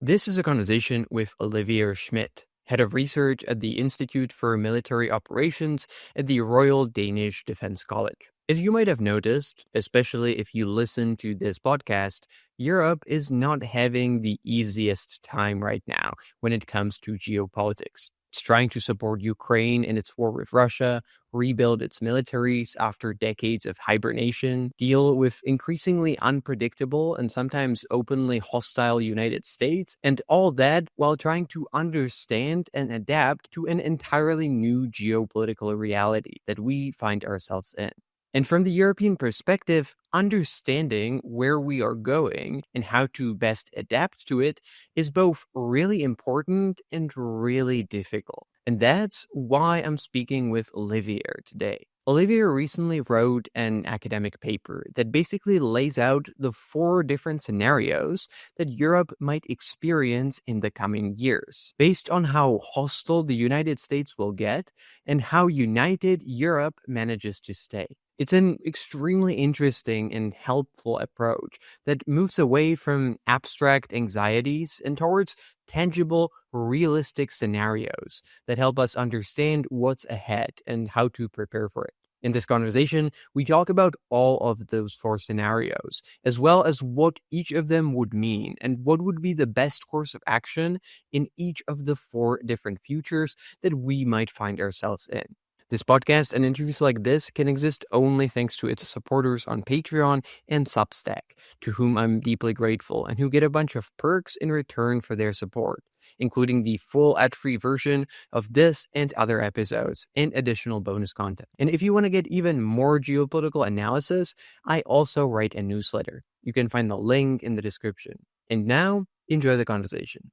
This is a conversation with Olivier Schmidt, head of research at the Institute for Military Operations at the Royal Danish Defence College. As you might have noticed, especially if you listen to this podcast, Europe is not having the easiest time right now when it comes to geopolitics. It's trying to support Ukraine in its war with Russia, rebuild its militaries after decades of hibernation, deal with increasingly unpredictable and sometimes openly hostile United States, and all that while trying to understand and adapt to an entirely new geopolitical reality that we find ourselves in. And from the European perspective, understanding where we are going and how to best adapt to it is both really important and really difficult. And that's why I'm speaking with Olivier today. Olivier recently wrote an academic paper that basically lays out the 4 different scenarios that Europe might experience in the coming years, based on how hostile the United States will get and how united Europe manages to stay. It's an extremely interesting and helpful approach that moves away from abstract anxieties and towards tangible, realistic scenarios that help us understand what's ahead and how to prepare for it. In this conversation, we talk about all of those 4 scenarios, as well as what each of them would mean and what would be the best course of action in each of the 4 different futures that we might find ourselves in. This podcast and interviews like this can exist only thanks to its supporters on Patreon and Substack, to whom I'm deeply grateful and who get a bunch of perks in return for their support, including the full ad-free version of this and other episodes and additional bonus content. And if you want to get even more geopolitical analysis, I also write a newsletter. You can find the link in the description. And now, enjoy the conversation.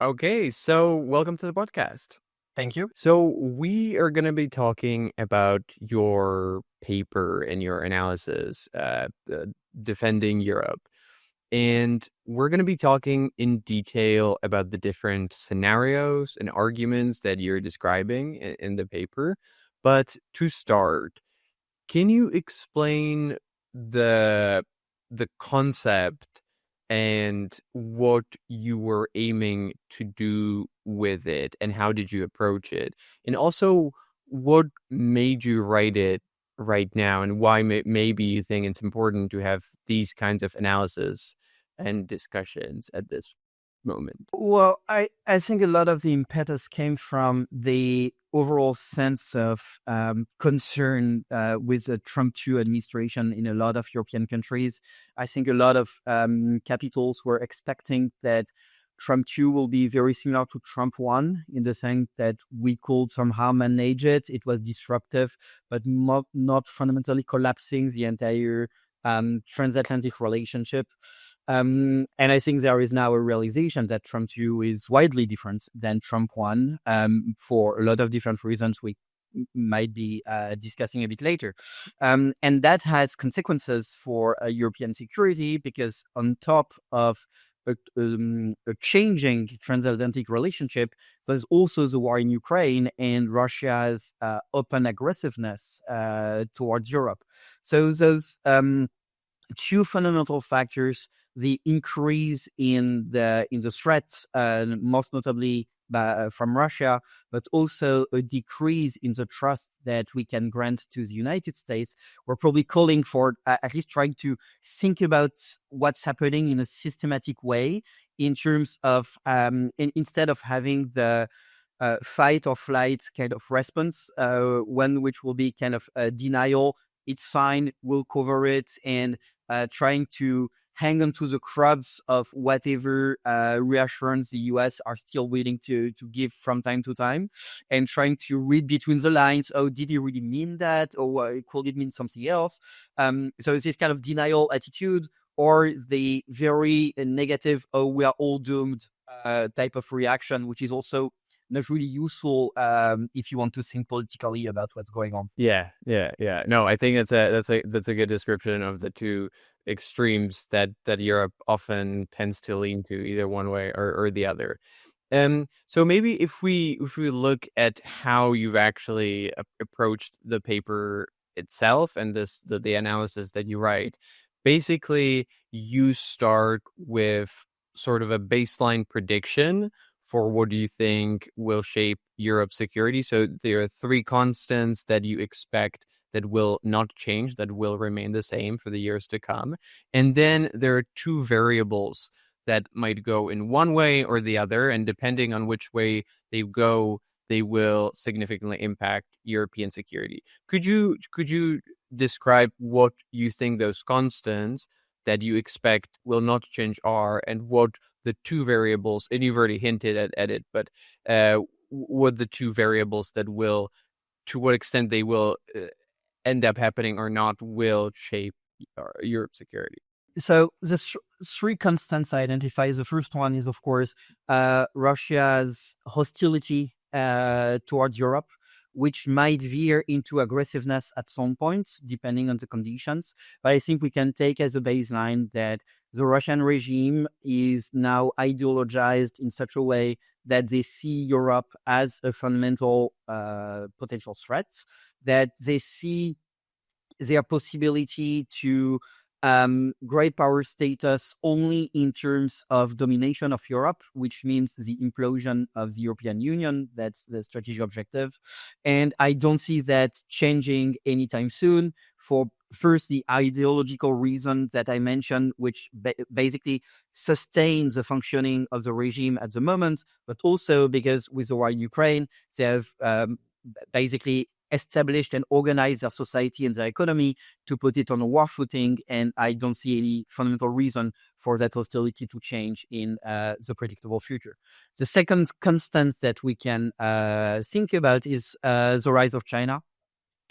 Okay, so welcome to the podcast. Thank you. So we are going to be talking about your paper and your analysis, defending Europe. And we're going to be talking in detail about the different scenarios and arguments that you're describing in the paper. But to start, can you explain the concept and what you were aiming to do with it and how did you approach it? And also, what made you write it right now and why maybe you think it's important to have these kinds of analysis and discussions at this moment? Well, I think a lot of the impetus came from the overall sense of concern with the Trump 2 administration in a lot of European countries. I think a lot of capitals were expecting that Trump 2 will be very similar to Trump 1 in the sense that we could somehow manage it. It was disruptive, but not fundamentally collapsing the entire transatlantic relationship. And I think there is now a realization that Trump 2 is widely different than Trump 1 for a lot of different reasons we might be discussing a bit later. And that has consequences for European security because on top of a changing transatlantic relationship, there's also the war in Ukraine and Russia's open aggressiveness towards Europe. So those 2 fundamental factors, the increase in the threats, most notably from Russia, but also a decrease in the trust that we can grant to the United States. We're probably calling for at least trying to think about what's happening in a systematic way in terms of instead of having the fight or flight kind of response, one which will be kind of denial. It's fine, we'll cover it, and trying to hang on to the crumbs of whatever reassurance the US are still willing to give from time to time, and trying to read between the lines. Oh, did he really mean that? Or could it mean something else? So it's this kind of denial attitude, or the very negative, oh, we are all doomed type of reaction, which is also not really useful if you want to think politically about what's going on. Yeah. No, I think that's a good description of the 2 extremes that Europe often tends to lean to, either one way or the other. So maybe if we look at how you've actually approached the paper itself and the analysis that you write, basically you start with sort of a baseline prediction for what do you think will shape Europe's security? So there are three constants that you expect that will not change, that will remain the same for the years to come. And then there are two variables that might go in one way or the other. And depending on which way they go, they will significantly impact European security. Could you describe what you think those constants that you expect will not change are, and what the two variables, and you've already hinted at it, but what the two variables that will, to what extent they will end up happening or not, will shape Europe's security? So the three constants I identify. The first one is, of course, Russia's hostility towards Europe, which might veer into aggressiveness at some point, depending on the conditions. But I think we can take as a baseline that the Russian regime is now ideologized in such a way that they see Europe as a fundamental potential threat, that they see their possibility to great power status only in terms of domination of Europe, which means the implosion of the European Union. That's the strategic objective. And I don't see that changing anytime soon for first the ideological reason that I mentioned, which basically sustains the functioning of the regime at the moment, but also because with the war in Ukraine, they have basically established and organized their society and their economy to put it on a war footing. And I don't see any fundamental reason for that hostility to change in the predictable future. The second constant that we can think about is the rise of China,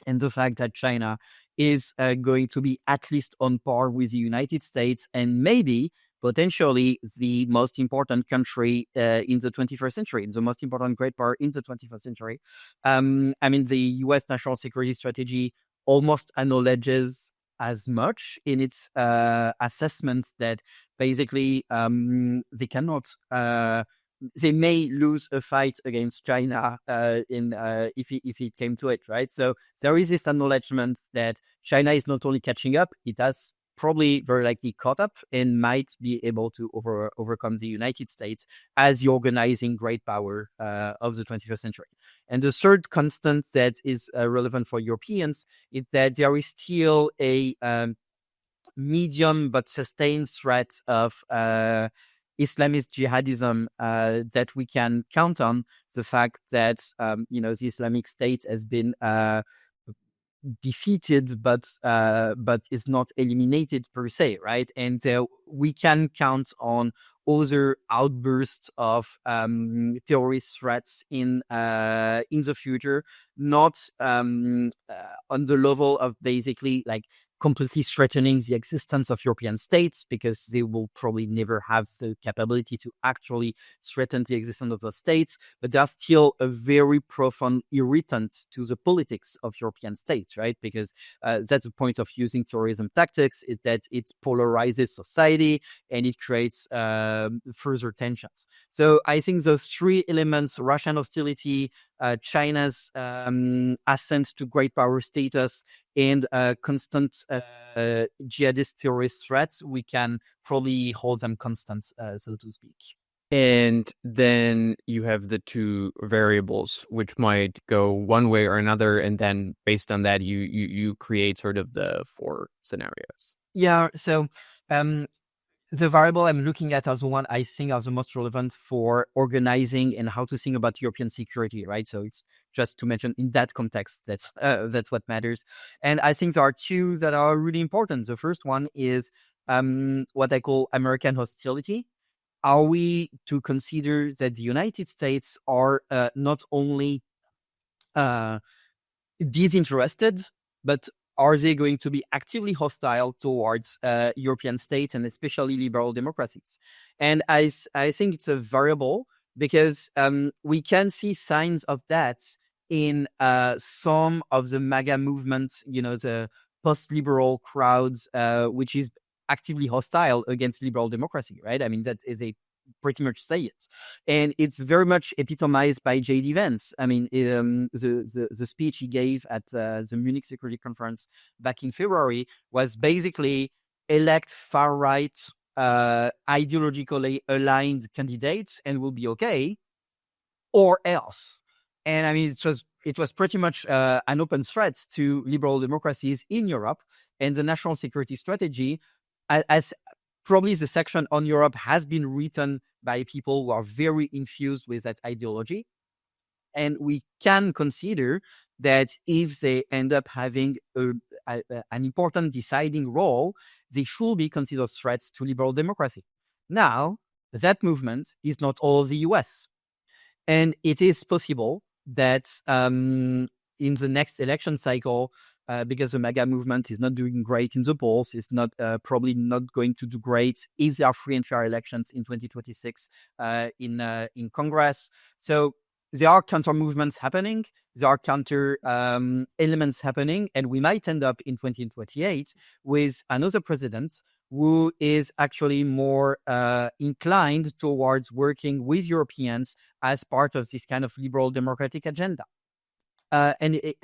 and the fact that China is going to be at least on par with the United States, and maybe potentially the most important country in the 21st century, the most important great power in the 21st century. I mean, the US national security strategy almost acknowledges as much in its assessments that basically they cannot they may lose a fight against China if it came to it, right? So there is this acknowledgement that China is not only catching up, it has probably very likely caught up and might be able to overcome the United States as the organizing great power of the 21st century. And the third constant that is relevant for Europeans is that there is still a medium but sustained threat of Islamist jihadism that we can count on. The fact that the Islamic State has been defeated, but is not eliminated per se, right? And we can count on other outbursts of terrorist threats in the future, not on the level of basically like completely threatening the existence of European states, because they will probably never have the capability to actually threaten the existence of the states, but they're still a very profound irritant to the politics of European states, right? Because that's the point of using terrorism tactics, is that it polarizes society and it creates further tensions. So I think those three elements, Russian hostility, China's ascent to great power status, and constant jihadist terrorist threats, we can probably hold them constant, so to speak. And then you have the two variables, which might go one way or another, and then based on that, you create sort of the four scenarios. Yeah. So the variable I'm looking at as the one I think are the most relevant for organizing and how to think about European security, right? So it's just to mention in that context, that's what matters. And I think there are two that are really important. The first one is what I call American hostility. Are we to consider that the United States are not only disinterested, but are they going to be actively hostile towards European states and especially liberal democracies? And I think it's a variable because we can see signs of that in some of the MAGA movements, the post-liberal crowds, which is actively hostile against liberal democracy, right? I mean, that is a pretty much say it. And it's very much epitomized by J.D. Vance. I mean, the speech he gave at the Munich Security Conference back in February was basically elect far-right ideologically aligned candidates and will be okay, or else. And I mean, it was pretty much an open threat to liberal democracies in Europe, and the national security strategy, as probably the section on Europe has been written by people who are very infused with that ideology. And we can consider that if they end up having an important deciding role, they should be considered threats to liberal democracy. Now, that movement is not all the US. And it is possible that in the next election cycle, because the MAGA movement is not doing great in the polls, is not probably not going to do great if there are free and fair elections in 2026 in Congress. So there are counter movements happening. There are counter elements happening, and we might end up in 2028 with another president who is actually more inclined towards working with Europeans as part of this kind of liberal democratic agenda. I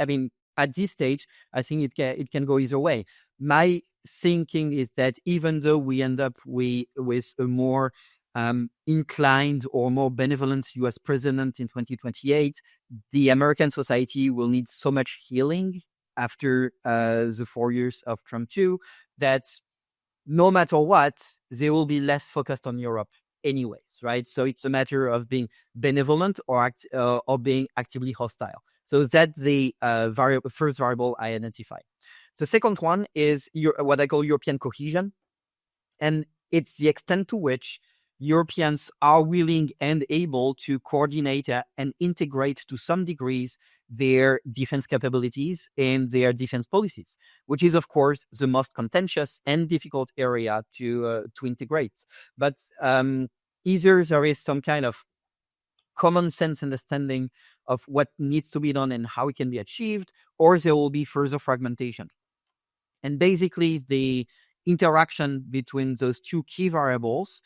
mean, at this stage, I think it can go either way. My thinking is that even though we end up with a more inclined or more benevolent US president in 2028, the American society will need so much healing after the 4 years of Trump too, that no matter what, they will be less focused on Europe anyways, right? So it's a matter of being benevolent or being actively hostile. So that's the first variable I identify. The second one is what I call European cohesion. And it's the extent to which Europeans are willing and able to coordinate and integrate to some degrees their defense capabilities and their defense policies, which is, of course, the most contentious and difficult area to integrate. But either there is some kind of common sense understanding of what needs to be done and how it can be achieved, or there will be further fragmentation. And basically, the interaction between those two key variables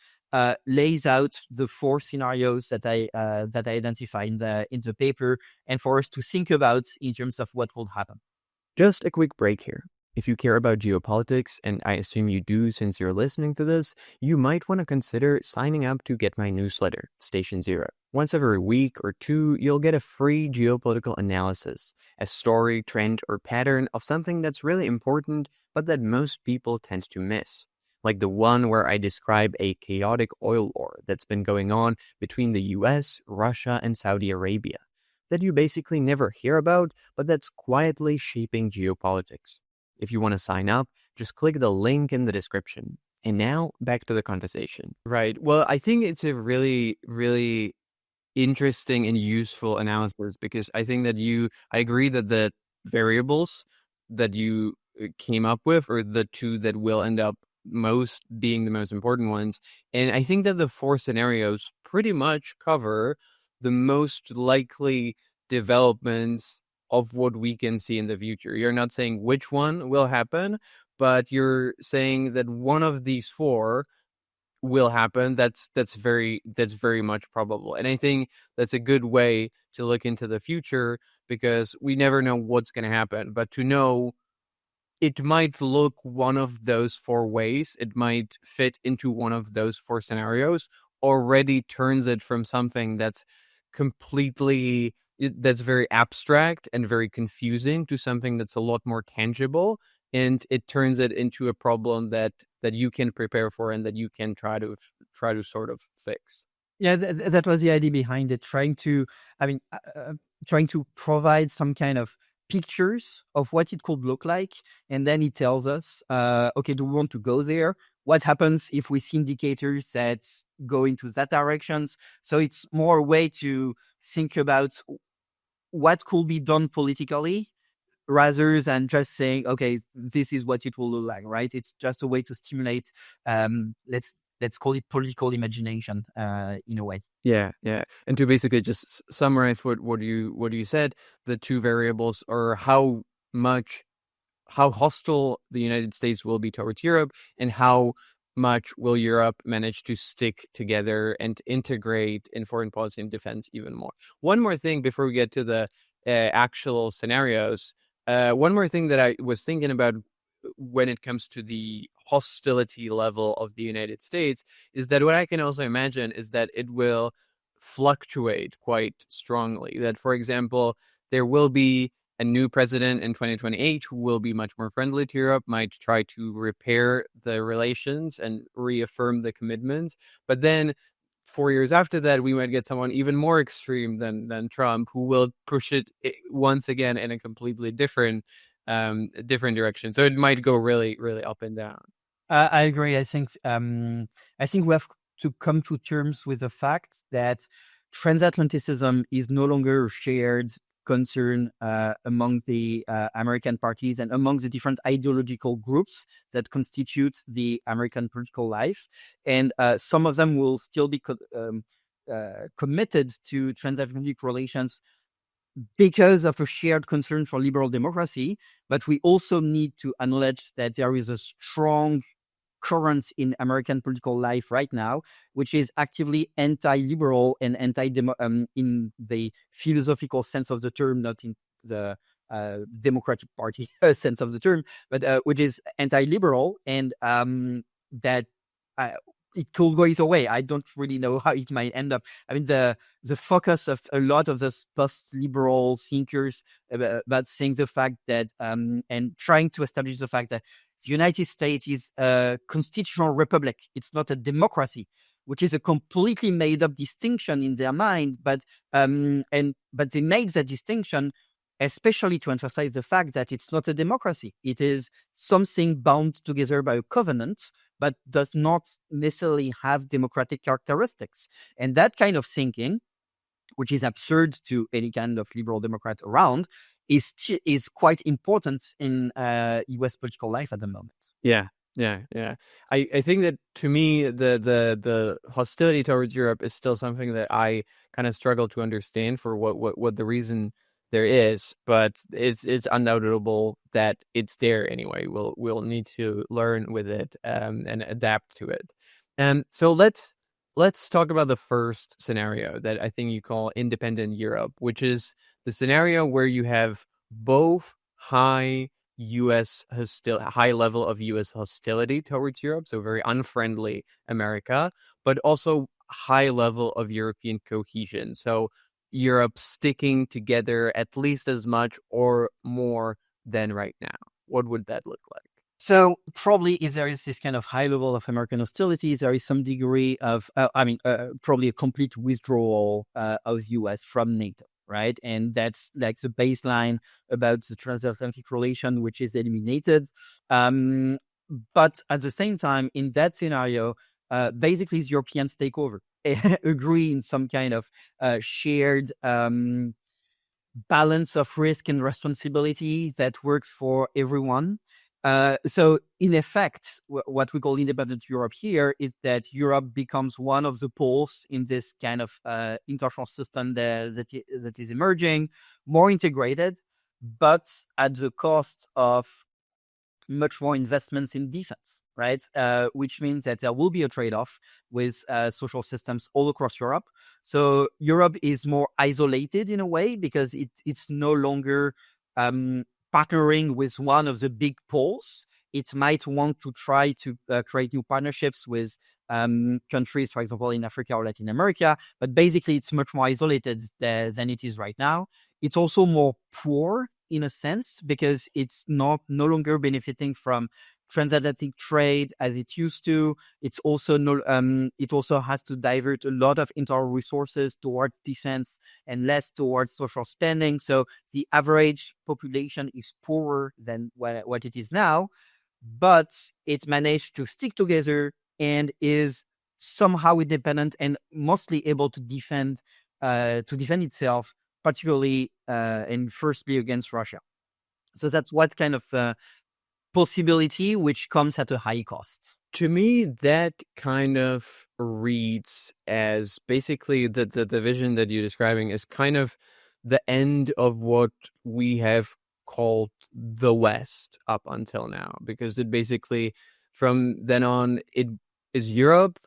lays out the four scenarios that I identify in the paper, and for us to think about in terms of what will happen. Just a quick break here. If you care about geopolitics, and I assume you do since you're listening to this, you might want to consider signing up to get my newsletter, Station Zero. Once every week or two, you'll get a free geopolitical analysis, a story, trend, or pattern of something that's really important, but that most people tend to miss. Like the one where I describe a chaotic oil war that's been going on between the US, Russia, and Saudi Arabia, that you basically never hear about, but that's quietly shaping geopolitics. If you want to sign up, just click the link in the description. And now, back to the conversation. Right. Well, I think it's a really, really interesting and useful analysis, because I think that I agree that the variables that you came up with are the two that will end up being the most important ones. And I think that the four scenarios pretty much cover the most likely developments of what we can see in the future. You're not saying which one will happen, but you're saying that one of these four will happen. That's very much probable. And I think that's a good way to look into the future, because we never know what's going to happen. But to know it might look one of those four ways, it might fit into one of those four scenarios, already turns it from something that's that's very abstract and very confusing to something that's a lot more tangible, and it turns it into a problem that you can prepare for and that you can try to sort of fix. Yeah, that was the idea behind it, trying to provide some kind of pictures of what it could look like, and then it tells us, okay, do we want to go there? What happens if we see indicators that go into that directions? So it's more a way to think about what could be done politically, rather than just saying, okay, this is what it will look like, right? It's just a way to stimulate, let's call it political imagination, in a way. Yeah. And to basically just summarize what you said, the two variables are how hostile the United States will be towards Europe, and how much will Europe manage to stick together and integrate in foreign policy and defense even more. One more thing before we get to the actual scenarios. One more thing that I was thinking about when it comes to the hostility level of the United States is that what I can also imagine is that it will fluctuate quite strongly. That, for example, there will be a new president in 2028 who will be much more friendly to Europe, might try to repair the relations and reaffirm the commitments. But then 4 years after that, we might get someone even more extreme than Trump, who will push it once again in a completely different direction. So it might go really, really up and down. I agree. I think we have to come to terms with the fact that transatlanticism is no longer a shared concern among the American parties and among the different ideological groups that constitute the American political life. And some of them will still be committed to transatlantic relations because of a shared concern for liberal democracy. But we also need to acknowledge that there is a strong current in American political life right now, which is actively anti-liberal and in the philosophical sense of the term, not in the Democratic Party sense of the term, but which is anti-liberal, and that it could go either way. I don't really know how it might end up. I mean, the focus of a lot of those post-liberal thinkers about saying the fact that and trying to establish the fact that the United States is a constitutional republic. It's not a democracy, which is a completely made-up distinction in their mind. But they made that distinction especially to emphasize the fact that it's not a democracy. It is something bound together by a covenant, but does not necessarily have democratic characteristics. And that kind of thinking, which is absurd to any kind of liberal Democrat around, is quite important in U.S. political life at the moment. Yeah. I think that, to me, the hostility towards Europe is still something that I kind of struggle to understand for what the reason there is, but it's undoubtable that it's there anyway. We'll need to learn with it and adapt to it. And so let's talk about the first scenario that I think you call independent Europe, which is the scenario where you have both high level of U.S. hostility towards Europe, so very unfriendly America, but also high level of European cohesion. So Europe sticking together at least as much or more than right now. What would that look like? So probably if there is this kind of high level of American hostility, there is some degree of, probably a complete withdrawal of the U.S. from NATO, right? And that's like the baseline about the transatlantic relation, which is eliminated. But at the same time, in that scenario, basically the Europeans take over, agree in some kind of shared balance of risk and responsibility that works for everyone. So in effect, what we call independent Europe here is that Europe becomes one of the poles in this kind of international system that is emerging, more integrated, but at the cost of much more investments in defense, right? Which means that there will be a trade-off with social systems all across Europe. So Europe is more isolated in a way because it's no longer partnering with one of the big poles. It might want to try to create new partnerships with countries, for example, in Africa or Latin America. But basically, it's much more isolated than it is right now. It's also more poor in a sense because it's no longer benefiting from transatlantic trade as it used to. It's also it also has to divert a lot of internal resources towards defense and less towards social spending. So the average population is poorer than what it is now, but it managed to stick together and is somehow independent and mostly able to defend itself, particularly and firstly against Russia. So that's what kind of possibility, which comes at a high cost. To me, that kind of reads as basically the vision that you're describing is kind of the end of what we have called the West up until now, because it basically, from then on, it is Europe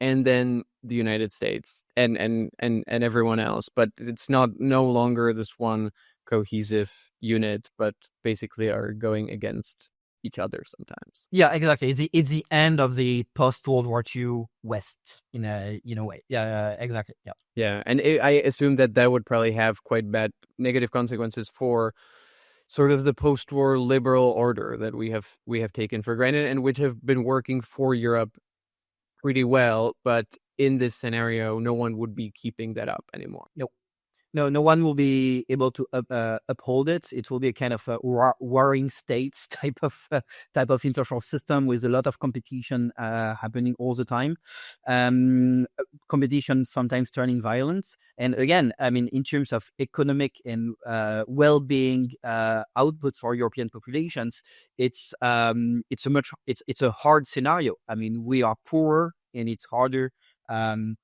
and then the United States and everyone else, but it's no longer this one cohesive unit, but basically are going against each other sometimes. Yeah, exactly. It's the end of the post World War II West in a way. Yeah, exactly. Yeah. Yeah, and I assume that would probably have quite bad negative consequences for sort of the post-war liberal order that we have taken for granted and which have been working for Europe pretty well, but in this scenario, no one would be keeping that up anymore. Nope. No one will be able to uphold it. It will be a kind of a warring states type of international system with a lot of competition happening all the time. Competition sometimes turning violence. And again, I mean, in terms of economic and well-being outputs for European populations, it's a hard scenario. I mean, we are poorer, and it's harder. To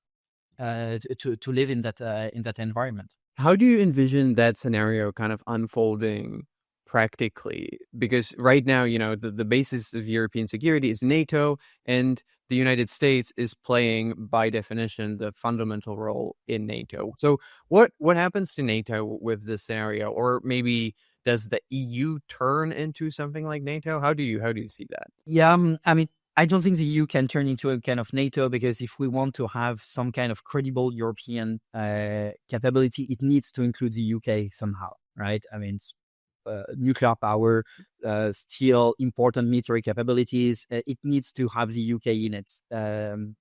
live in that environment. How do you envision that scenario kind of unfolding practically? Because right now, the basis of European security is NATO, and the United States is playing, by definition, the fundamental role in NATO. So what happens to NATO with this scenario? Or maybe does the EU turn into something like NATO? How do you see that? Yeah, I mean, I don't think the EU can turn into a kind of NATO, because if we want to have some kind of credible European capability, it needs to include the UK somehow, right? I mean, nuclear power, still important military capabilities. It needs to have the UK in it,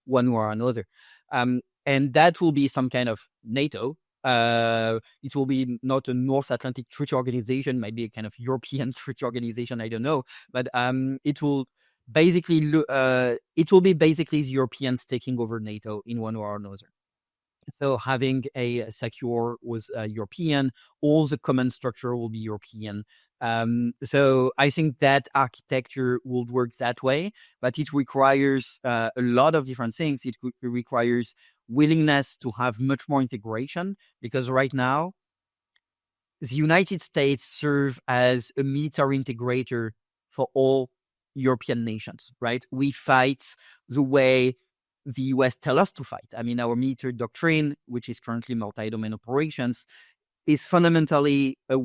one way or another. And that will be some kind of NATO. It will be not a North Atlantic Treaty Organization, might be a kind of European Treaty Organization, I don't know. But it will basically the Europeans taking over NATO in one way or another. So having a secure was European, all the command structure will be European. So I think that architecture would work that way, but it requires a lot of different things. It requires willingness to have much more integration, because right now, the United States serve as a military integrator for all European nations, right? We fight the way the US tell us to fight. I mean, our military doctrine, which is currently multi-domain operations, is fundamentally a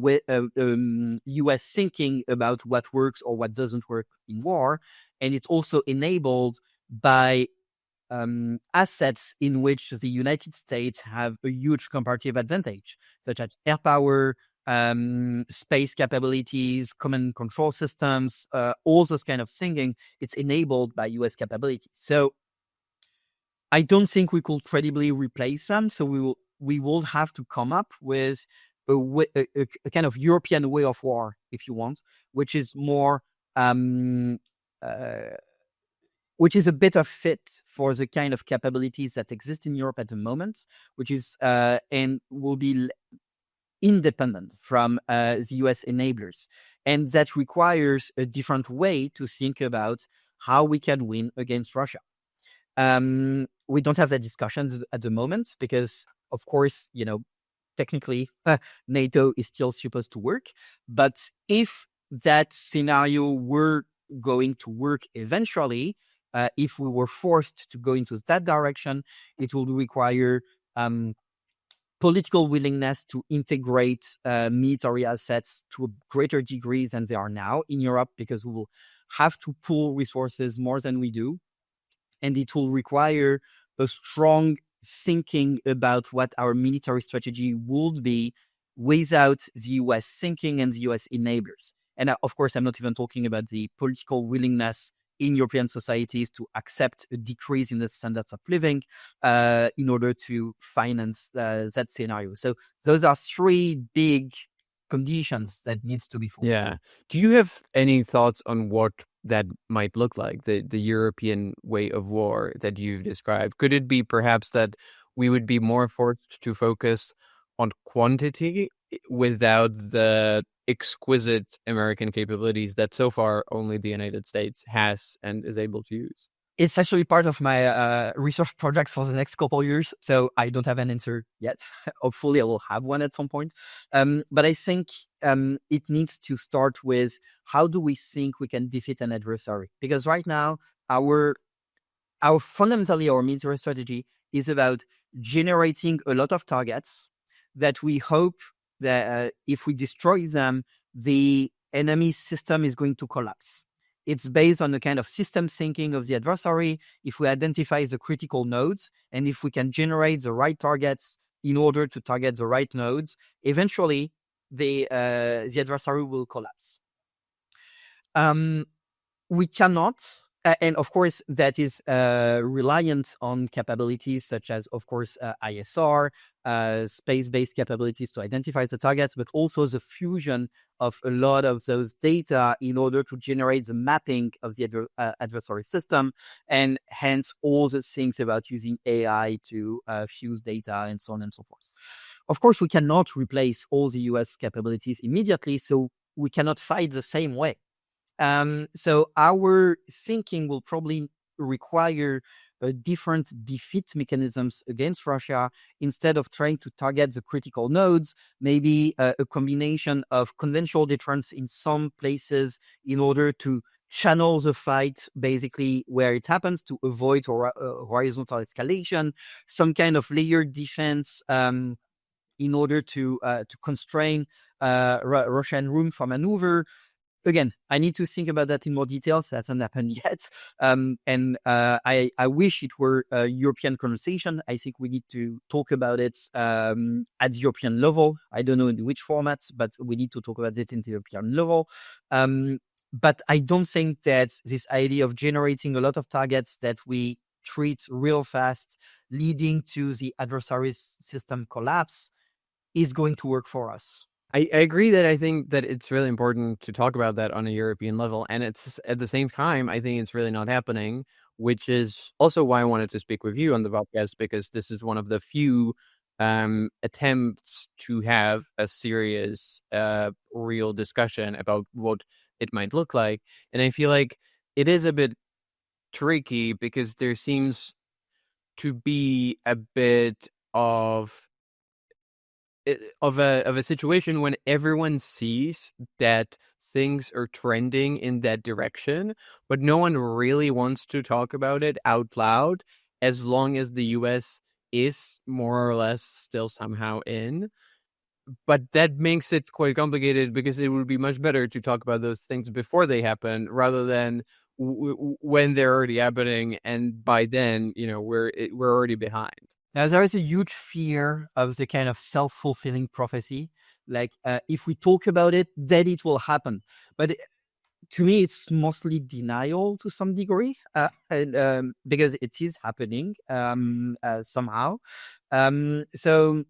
US thinking about what works or what doesn't work in war. And it's also enabled by assets in which the United States have a huge comparative advantage, such as air power, space capabilities, command control systems, all those kind of thinking. It's enabled by US capabilities. So I don't think we could credibly replace them. So we will have to come up with a kind of European way of war, if you want, which is more which is a better fit for the kind of capabilities that exist in Europe at the moment, which is and will be independent from the US enablers. And that requires a different way to think about how we can win against Russia. We don't have that discussion at the moment because, of course, technically NATO is still supposed to work. But if that scenario were going to work eventually, if we were forced to go into that direction, it will require political willingness to integrate military assets to a greater degree than they are now in Europe, because we will have to pool resources more than we do. And it will require a strong thinking about what our military strategy would be without the US thinking and the US enablers. And of course, I'm not even talking about the political willingness in European societies to accept a decrease in the standards of living in order to finance that scenario. So those are three big conditions that needs to be fulfilled. Yeah. Do you have any thoughts on what that might look like, the European way of war that you've described? Could it be perhaps that we would be more forced to focus on quantity without the exquisite American capabilities that so far only the United States has and is able to use? It's actually part of my research projects for the next couple of years, so I don't have an answer yet. Hopefully, I will have one at some point. But I think it needs to start with, how do we think we can defeat an adversary? Because right now, our fundamentally, our military strategy is about generating a lot of targets that we hope that if we destroy them, the enemy system is going to collapse. It's based on the kind of system thinking of the adversary. If we identify the critical nodes and if we can generate the right targets in order to target the right nodes, eventually the adversary will collapse. We cannot, and of course, that is reliant on capabilities such as, of course, ISR, space-based capabilities to identify the targets, but also the fusion of a lot of those data in order to generate the mapping of the adversary system, and hence all the things about using AI to fuse data and so on and so forth. Of course, we cannot replace all the US capabilities immediately, so we cannot fight the same way. So our thinking will probably require different defeat mechanisms against Russia. Instead of trying to target the critical nodes, maybe a combination of conventional deterrence in some places in order to channel the fight basically where it happens to avoid horizontal escalation, some kind of layered defense in order to constrain Russian room for maneuver. Again, I need to think about that in more detail. So that hasn't happened yet. I wish it were a European conversation. I think we need to talk about it at the European level. I don't know in which formats, but we need to talk about it in the European level. But I don't think that this idea of generating a lot of targets that we treat real fast, leading to the adversary's system collapse, is going to work for us. I agree that I think that it's really important to talk about that on a European level. And it's at the same time, I think it's really not happening, which is also why I wanted to speak with you on the podcast, because this is one of the few attempts to have a serious, real discussion about what it might look like. And I feel like it is a bit tricky because there seems to be a bit of a situation when everyone sees that things are trending in that direction, but no one really wants to talk about it out loud as long as the US is more or less still somehow in. But that makes it quite complicated because it would be much better to talk about those things before they happen rather than when they're already happening, and by then, we're already behind. Now, there is a huge fear of the kind of self-fulfilling prophecy. Like, if we talk about it, then it will happen. But to me, it's mostly denial to some degree, because it is happening somehow. So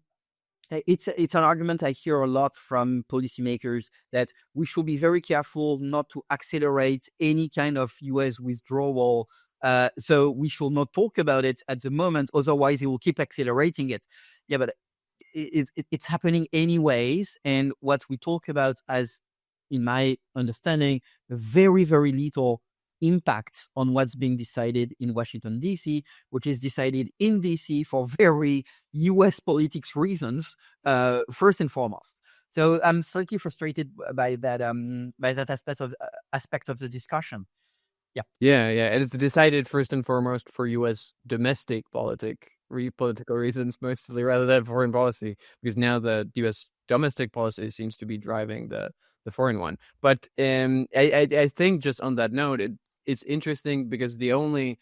it's an argument I hear a lot from policymakers that we should be very careful not to accelerate any kind of US withdrawal. So we should not talk about it at the moment, otherwise it will keep accelerating it. Yeah, but it's happening anyways. And what we talk about as, in my understanding, very, very little impact on what's being decided in Washington, D.C., which is decided in D.C. for very U.S. politics reasons, first and foremost. So I'm slightly frustrated by that aspect of the discussion. Yeah, and it's decided first and foremost for U.S. domestic political reasons mostly, rather than foreign policy, because now the U.S. domestic policy seems to be driving the foreign one. But I think just on that note, it's interesting because the only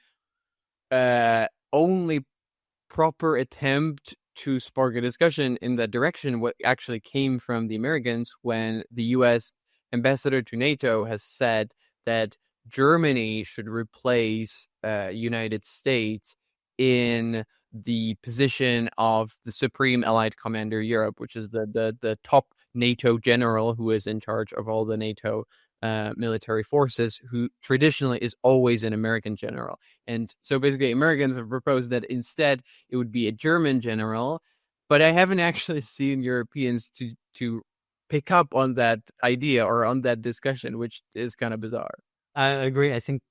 proper attempt to spark a discussion in that direction what actually came from the Americans when the U.S. ambassador to NATO has said that Germany should replace United States in the position of the Supreme Allied Commander Europe, which is the top NATO general who is in charge of all the NATO military forces, who traditionally is always an American general. And so basically Americans have proposed that instead it would be a German general, but I haven't actually seen Europeans to pick up on that idea or on that discussion, which is kind of bizarre. I agree. I think,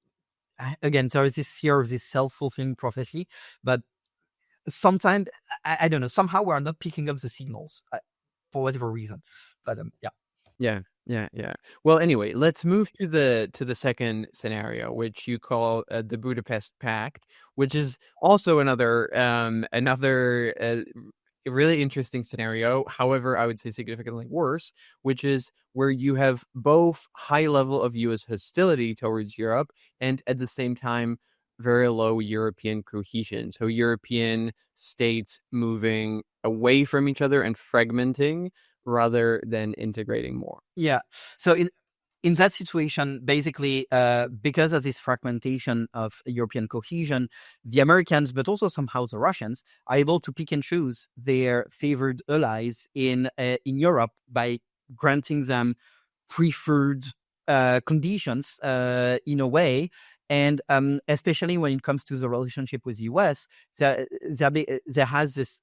again, there is this fear of this self-fulfilling prophecy, but sometimes, I don't know, somehow we're not picking up the signals for whatever reason. But yeah. Yeah. Well, anyway, let's move to the second scenario, which you call the Budapest Pact, which is also another really interesting scenario. However, I would say significantly worse, which is where you have both high level of US hostility towards Europe and at the same time very low European cohesion. So European states moving away from each other and fragmenting rather than integrating more. Yeah. So in that situation, basically, because of this fragmentation of European cohesion, the Americans, but also somehow the Russians, are able to pick and choose their favored allies in Europe by granting them preferred conditions in a way. And especially when it comes to the relationship with the US, there has this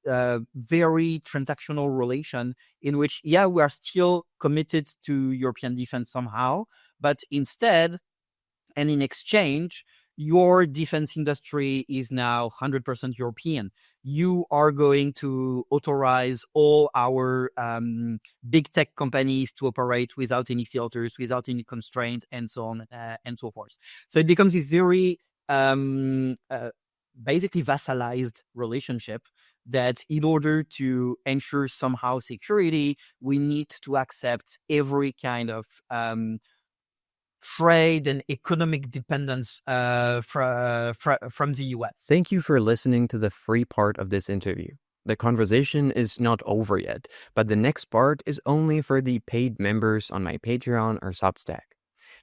very transactional relation in which, yeah, we are still committed to European defense somehow, but instead, and in exchange, your defense industry is now 100% European. You are going to authorize all our big tech companies to operate without any filters, without any constraints, and so on and so forth. So it becomes this very basically vassalized relationship that in order to ensure somehow security, we need to accept every kind of trade and economic dependence from the US. Thank you for listening to the free part of this interview. The conversation is not over yet, but the next part is only for the paid members on my Patreon or Substack.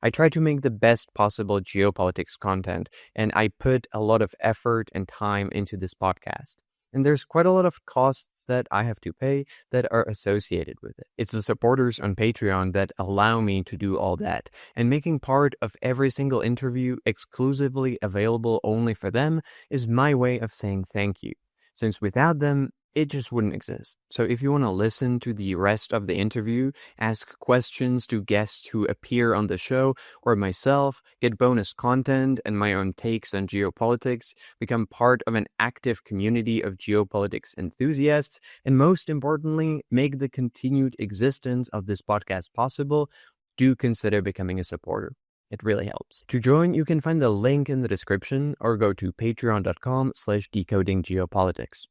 I try to make the best possible geopolitics content, and I put a lot of effort and time into this podcast. And there's quite a lot of costs that I have to pay that are associated with it. It's the supporters on Patreon that allow me to do all that, and making part of every single interview exclusively available only for them is my way of saying thank you, since without them, it just wouldn't exist. So if you want to listen to the rest of the interview, ask questions to guests who appear on the show, or myself, get bonus content and my own takes on geopolitics, become part of an active community of geopolitics enthusiasts, and most importantly, make the continued existence of this podcast possible, do consider becoming a supporter. It really helps. To join, you can find the link in the description or go to patreon.com/decodinggeopolitics.